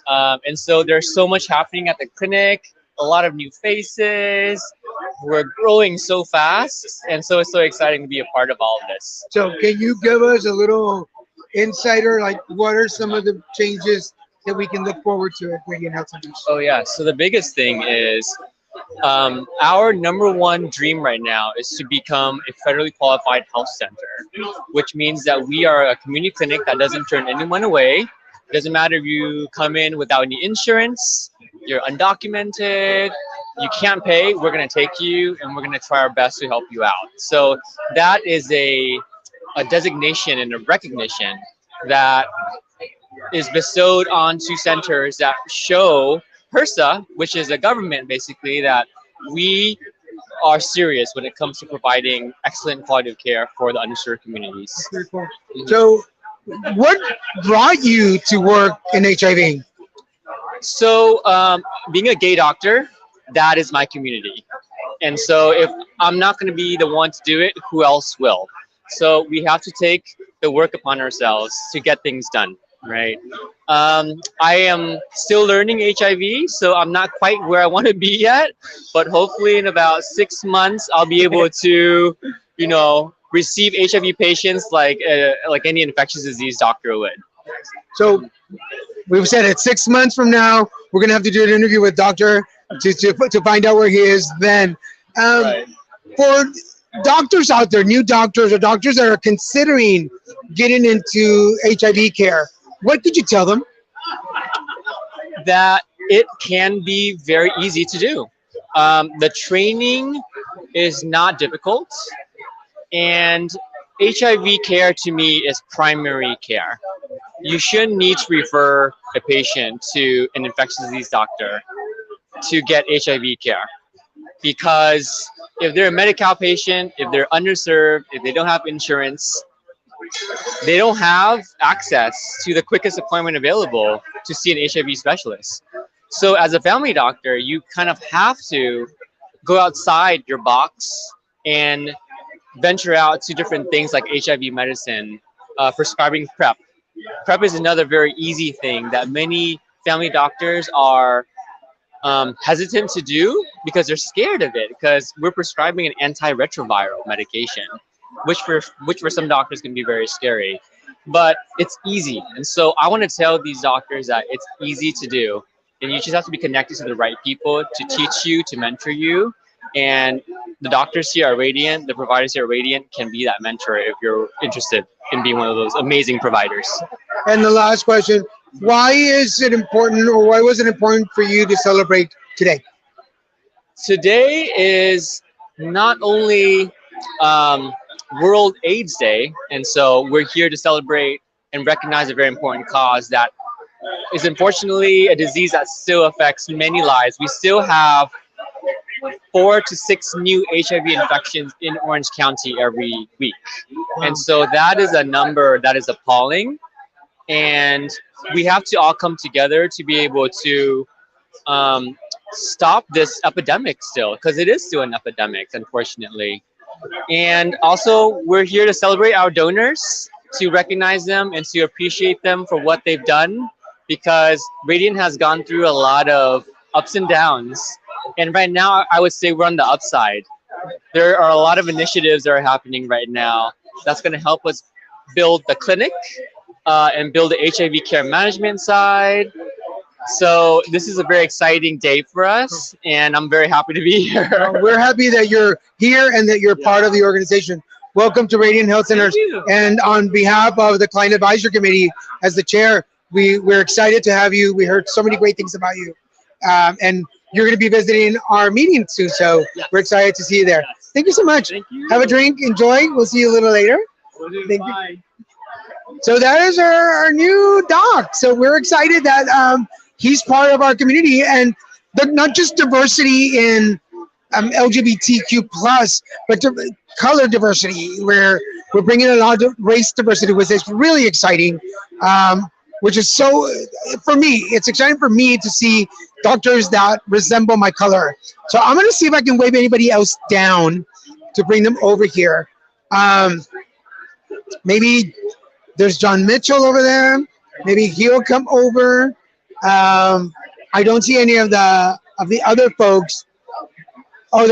And so there's so much happening at the clinic, a lot of new faces. We're growing so fast, and so it's so exciting to be a part of all of this.
So can you give us a little insider, like what are some of the changes that we can look forward to at Radiant Health Centers?
Oh yeah, so the biggest thing is our number one dream right now is to become a federally qualified health center, which means that we are a community clinic that doesn't turn anyone away. It doesn't matter if you come in without any insurance, you're undocumented, you can't pay, we're going to take you and we're going to try our best to help you out. So that is a designation and a recognition that is bestowed onto centers that show HRSA, which is a government basically, that we are serious when it comes to providing excellent quality of care for the underserved communities.
Very cool. So what brought you to work in HIV?
So being a gay doctor, that is my community. And so if I'm not going to be the one to do it, who else will? So we have to take the work upon ourselves to get things done, right? I am still learning HIV, so I'm not quite where I want to be yet, but hopefully in about 6 months, I'll be able to, receive HIV patients like any infectious disease doctor would.
So we've said it 6 months from now, we're going to have to do an interview with Doctor to find out where he is then.
Right.
For doctors out there, new doctors or doctors that are considering getting into HIV care, what could you tell them?
That it can be very easy to do. The training is not difficult, and HIV care to me is primary care. You shouldn't need to refer a patient to an infectious disease doctor to get HIV care, because if they're a Medi-Cal patient, if they're underserved, if they don't have insurance, they don't have access to the quickest appointment available to see an HIV specialist. So as a family doctor, you kind of have to go outside your box and venture out to different things like HIV medicine, prescribing PrEP. PrEP is another very easy thing that many family doctors are hesitant to do because they're scared of it, because we're prescribing an antiretroviral medication, which for some doctors can be very scary, but it's easy. And so I want to tell these doctors that it's easy to do, and you just have to be connected to the right people to teach you, to mentor you. And the doctors here are Radiant, the providers here are Radiant, can be that mentor if you're interested in being one of those amazing providers.
And the last question, why is it important, or why was it important for you to celebrate today?
Today is not only World AIDS Day, and so we're here to celebrate and recognize a very important cause that is unfortunately a disease that still affects many lives. We still have 4 to 6 new HIV infections in Orange County every week. And so that is a number that is appalling. And we have to all come together to be able to stop this epidemic still, because it is still an epidemic, unfortunately. And also, we're here to celebrate our donors, to recognize them and to appreciate them for what they've done, because Radiant has gone through a lot of ups and downs. And right now, I would say we're on the upside. There are a lot of initiatives that are happening right now that's going to help us build the clinic and build the HIV care management side. So this is a very exciting day for us, and I'm very happy to be here.
We're happy that you're here and that you're part of the organization. Welcome to Radiant Health Centers. And on behalf of the Client Advisory Committee, as the chair, we're excited to have you. We heard so many great things about you. And you're going to be visiting our meeting soon, so we're excited to see you there. Thank you so much.
Thank you.
Have a drink, enjoy. We'll see you a little later. Thank you. So that is our new doc. So we're excited that he's part of our community, and not just diversity in LGBTQ plus, but color diversity, where we're bringing a lot of race diversity, which is really exciting. Which is so, for me, it's exciting for me to see doctors that resemble my color. So I'm gonna see if I can wave anybody else down to bring them over here. Maybe there's John Mitchell over there. Maybe he'll come over. I don't see any of the other folks. Oh,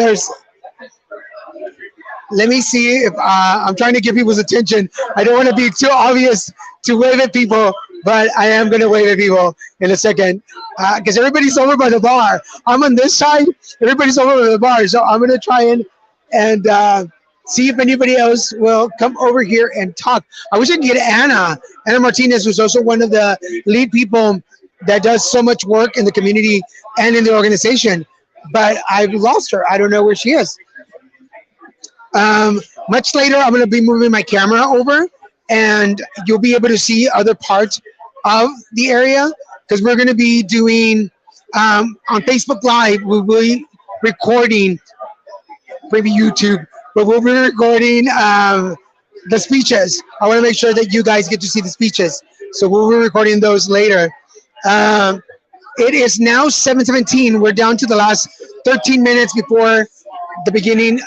let me see if I'm trying to get people's attention. I don't want to be too obvious to wave at people, but I am going to wave at people in a second because everybody's over by the bar. I'm on this side. Everybody's over by the bar. So I'm going to try and see if anybody else will come over here and talk. I wish I could get Anna Martinez, who's also one of the lead people that does so much work in the community and in the organization, but I've lost her. I don't know where she is. Much later, I'm going to be moving my camera over, and you'll be able to see other parts of the area, because we're going to be doing on Facebook Live. We'll be recording, maybe YouTube, but we'll be recording the speeches. I want to make sure that you guys get to see the speeches, so we'll be recording those later. It is now 7:17. We're down to the last 13 minutes before the beginning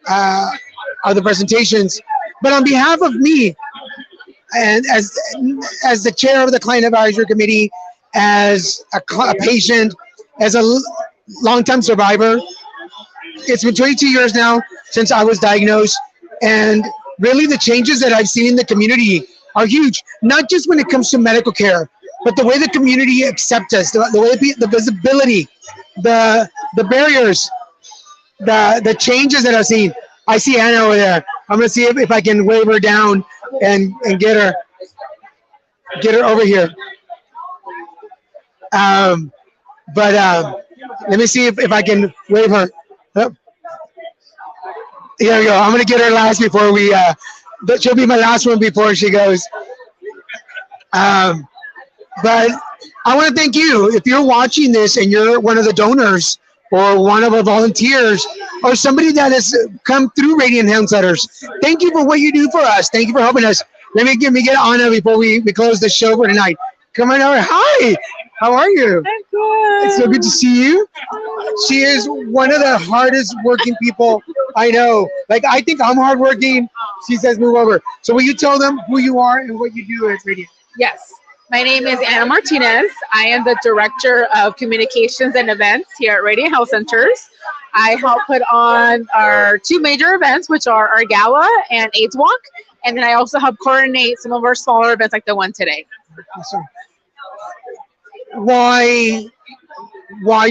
of the presentations. But on behalf of me, and as the chair of the Client Advisory Committee, as a patient, as a longtime survivor, it's been 22 years now since I was diagnosed, and really the changes that I've seen in the community are huge, not just when it comes to medical care, but the way the community accepts us, the way the visibility, the barriers, the changes that I've seen. I see Anna over there. I'm gonna see if I can wave her down and get her over here. Let me see if I can wave her. Oh. Here we go. I'm gonna get her last before we. She'll be my last one before she goes. But I want to thank you. If you're watching this and you're one of the donors or one of our volunteers or somebody that has come through Radiant Health Centers, thank you for what you do for us. Thank you for helping us. Let me get Anna before we close the show for tonight. Come on over. Hi. How are you?
I'm good.
It's so good to see you. She is one of the hardest working people I know. Like, I think I'm hardworking. She says move over. So will you tell them who you are and what you do at Radiant?
Yes. My name is Anna Martinez. I am the Director of Communications and Events here at Radiant Health Centers. I help put on our two major events, which are our gala and AIDS Walk. And then I also help coordinate some of our smaller events like the one today.
Awesome. Why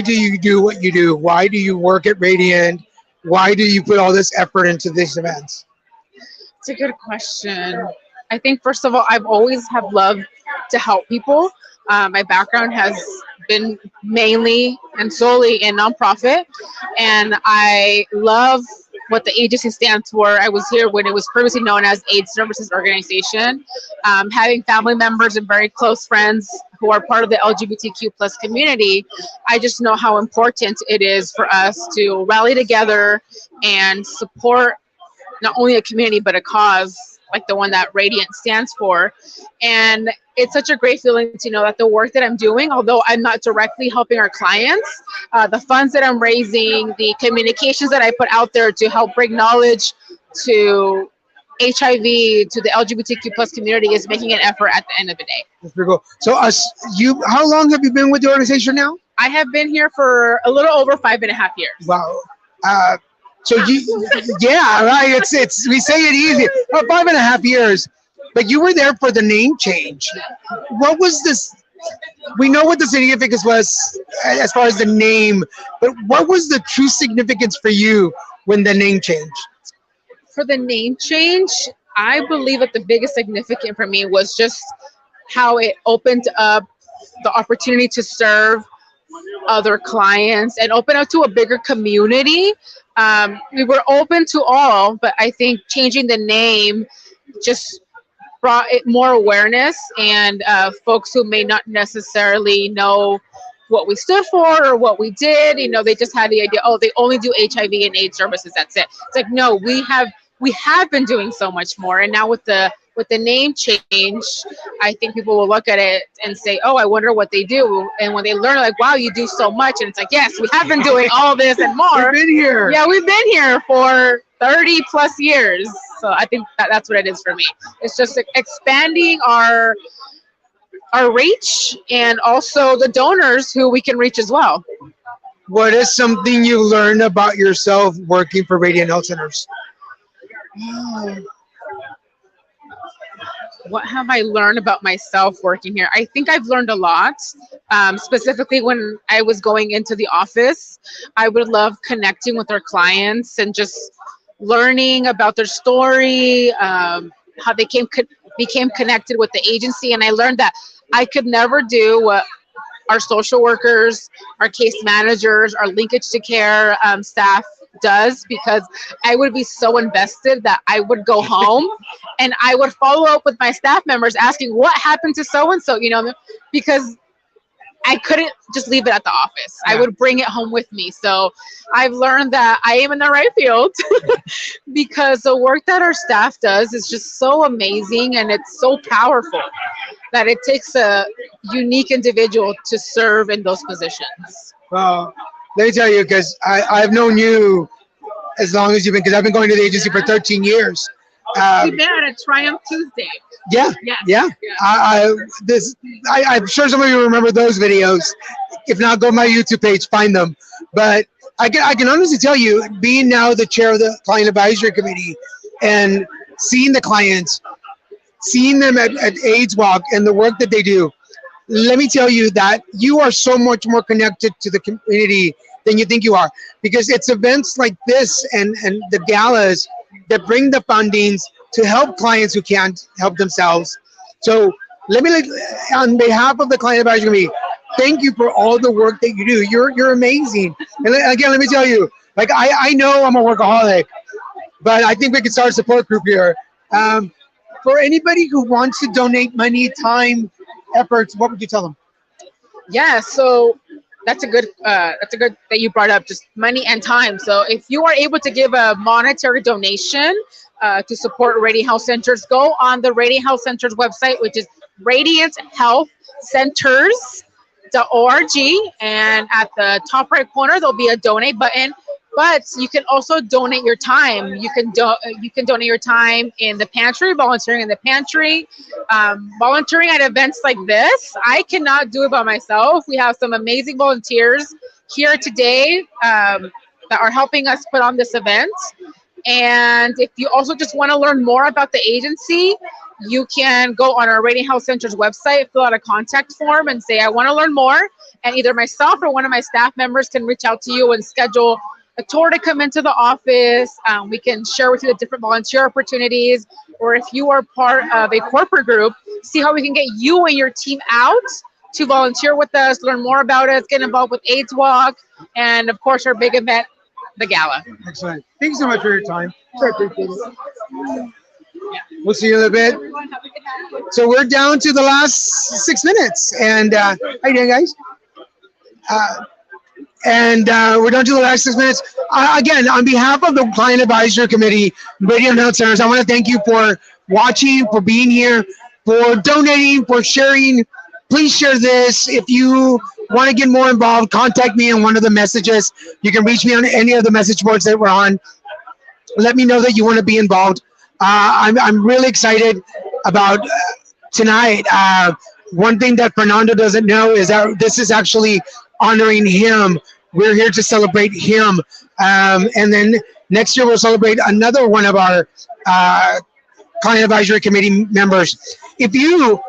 do you do what you do? Why do you work at Radiant? Why do you put all this effort into these events?
It's a good question. I think first of all, I've always have loved to help people. My background has been mainly and solely in nonprofit, and I love what the agency stands for. I was here when it was previously known as AIDS Services Organization. Having family members and very close friends who are part of the LGBTQ plus community, I just know how important it is for us to rally together and support not only a community but a cause like the one that Radiant stands for. And it's such a great feeling to know that the work that I'm doing, although I'm not directly helping our clients, the funds that I'm raising, the communications that I put out there to help bring knowledge to HIV, to the LGBTQ plus community is making an effort at the end of the day.
That's pretty cool. So how long have you been with the organization now?
I have been here for a little over 5.5 years.
Wow. So yeah, right. It's we say it easy. 5.5 years, but you were there for the name change. What was this? We know what the significance was as far as the name, but what was the true significance for you when the name changed?
For the name change, I believe that the biggest significance for me was just how it opened up the opportunity to serve other clients and open up to a bigger community. We were open to all, but I think changing the name just brought it more awareness, and folks who may not necessarily know what we stood for or what we did, they just had the idea, oh, they only do HIV and AIDS services, that's it. It's like, no, we have been doing so much more. And now with the name change, I think people will look at it and say, oh, I wonder what they do. And when they learn, like, wow, you do so much. And it's like, yes, we have been doing all this and more.
We've been here.
Yeah, we've been here for 30 plus years. So I think that's what it is for me. It's just expanding our reach and also the donors who we can reach as well.
What is something you learned about yourself working for Radiant Health Centers?
What have I learned about myself working here? I think I've learned a lot. Specifically when I was going into the office, I would love connecting with our clients and just learning about their story, how they became connected with the agency. And I learned that I could never do what our social workers, our case managers, our linkage to care staff does, because I would be so invested that I would go home and I would follow up with my staff members asking what happened to so-and-so, because I couldn't just leave it at the office. Yeah. I would bring it home with me. So I've learned that I am in the right field because the work that our staff does is just so amazing, and it's so powerful that it takes a unique individual to serve in those positions.
Well, let me tell you, because I've known you as long as you've been, because I've been going to the agency for 13 years.
We met at a Triumph Tuesday.
Yeah, yeah. I'm sure some of you remember those videos. If not, go to my YouTube page, find them. But I can honestly tell you, being now the chair of the Client Advisory Committee and seeing the clients, seeing them at AIDS Walk and the work that they do, let me tell you that you are so much more connected to the community than you think you are, because it's events like this and the galas that bring the fundings to help clients who can't help themselves. So let me, on behalf of the Client Advisory Committee, thank you for all the work that you do. You're amazing. And again, let me tell you, like I know I'm a workaholic, but I think we can start a support group here. For anybody who wants to donate money, time, efforts, what would you tell them?
Yeah, so that's a good that you brought up, just money and time. So if you are able to give a monetary donation to support Radiant Health Centers, go on the Radiant Health Centers website, which is radianthealthcenters.org, and at the top right corner there'll be a donate button. But you can also donate your time. You can donate your time in the pantry, volunteering in the pantry, volunteering at events like this. I cannot do it by myself. We have some amazing volunteers here today that are helping us put on this event. And if you also just want to learn more about the agency, you can go on our Radiant Health Center's website, fill out a contact form, and say, I want to learn more. And either myself or one of my staff members can reach out to you and schedule a tour to come into the office. We can share with you the different volunteer opportunities, or if you are part of a corporate group, see how we can get you and your team out to volunteer with us, learn more about us, get involved with AIDS Walk, and of course our big event, the gala.
Excellent. Thank you so much for your time. Sure, appreciate it. We'll see you in a bit. So we're down to the last 6 minutes. And how you doing, guys? We're down to the last 6 minutes. Again, on behalf of the Client Advisory Committee, Radiant Health Centers, I want to thank you for watching, for being here, for donating, for sharing. Please share this. If you want to get more involved, contact me on one of the messages. You can reach me on any of the message boards that we're on. Let me know that you want to be involved. I'm really excited about tonight. One thing that Fernando doesn't know is that this is actually honoring him. We're here to celebrate him. And then next year we'll celebrate another one of our Client Advisory Committee members. If you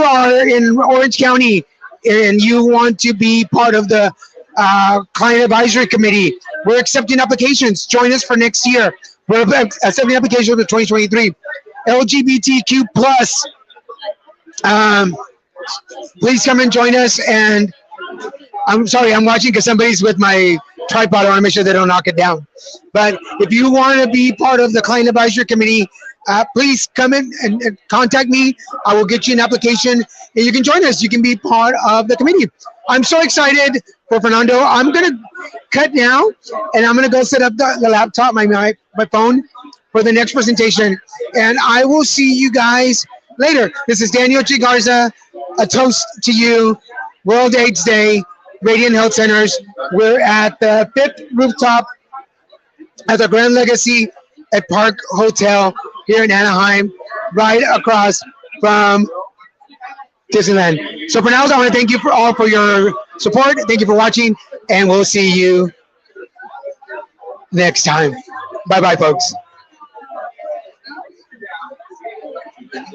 are in Orange County and you want to be part of the Client Advisory Committee, we're accepting applications. Join us for next year. We're accepting applications for 2023. LGBTQ plus. Please come and join us. And I'm sorry, I'm watching because somebody's with my tripod. I want to make sure they don't knock it down. But if you want to be part of the Client Advisory Committee, please come in and contact me. I will get you an application and you can join us. You can be part of the committee. I'm so excited for Fernando. I'm going to cut now and I'm going to go set up the laptop, my phone for the next presentation. And I will see you guys later. This is Daniel G. Garza. A toast to you. World AIDS Day, Radiant Health Centers. We're at the 5th rooftop at the Grand Legacy at Park Hotel here in Anaheim, right across from Disneyland. So for now, I want to thank you all for your support. Thank you for watching, and we'll see you next time. Bye-bye, folks.